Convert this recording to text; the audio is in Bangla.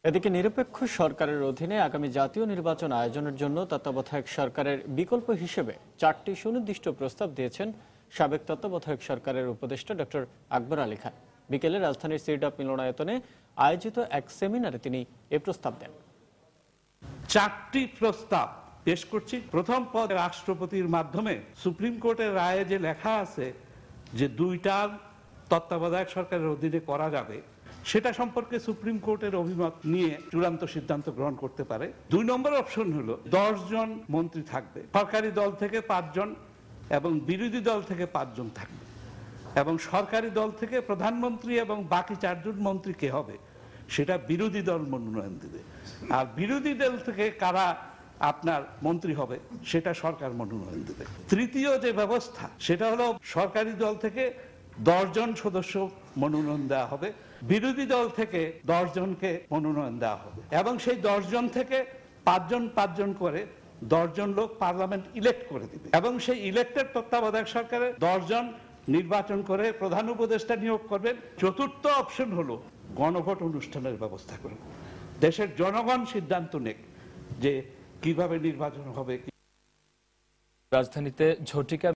এদিকে নিরপেক্ষ সরকারের অধীনে আগামী জাতীয় নির্বাচন আয়োজনের জন্য তত্ত্বাবধায়ক সরকারের বিকল্প হিসেবে 4টি সুনির্দিষ্ট প্রস্তাব দিয়েছেন সাবেক তত্ত্বাবধায়ক সরকারের উপদেষ্টা ডক্টর আকবর আলী খান। বিকেলে রাজধানীর সিরডাপ মিলনায়তনে আয়োজিত এক সেমিনারে তিনি এ প্রস্তাব দেন। 4টি প্রস্তাব পেশ করছি। প্রথম পদ রাষ্ট্রপতির মাধ্যমে সুপ্রিম কোর্টের রায়ে যে লেখা আছে যে 2টা তত্ত্বাবধায়ক সরকারের অধীনে করা যাবে, সেটা সম্পর্কে সুপ্রিম কোর্টের অভিমত নিয়ে চূড়ান্ত সিদ্ধান্ত গ্রহণ করতে পারে। 2 নম্বর অপশন হলো 10 জন মন্ত্রী থাকবে, সরকারি দল থেকে 5 জন এবং বিরোধী দল থেকে 5 জন থাকবে, এবং সরকারি দল থেকে প্রধানমন্ত্রী এবং বাকি 4 জন মন্ত্রী কে হবে সেটা বিরোধী দল মনোনয়ন দেবে, আর বিরোধী দল থেকে কারা আপনার মন্ত্রী হবে সেটা সরকার মনোনয়ন দেবে। তৃতীয় যে ব্যবস্থা সেটা হলো সরকারি দল থেকে 10 জন সদস্য মনোনয়ন দেওয়া হবে, বিরোধী দল থেকে 10 জনকে মনোনয়ন দেওয়া হবে, এবং সেই 10 জন থেকে 5 জন করে 10 জন লোক পার্লামেন্ট ইলেক্ট করে দিবে, এবং সেই ইলেক্টেড তত্ত্বাবধায়ক সরকারের 10 জন নির্বাচন করে প্রধান উপদেষ্টা নিয়োগ করবেন। চতুর্থ অপশন হলো গণভোট অনুষ্ঠানের ব্যবস্থা করবে, দেশের জনগণ সিদ্ধান্ত নেক যে কিভাবে নির্বাচন হবে। রাজধানীতে ঝটিকা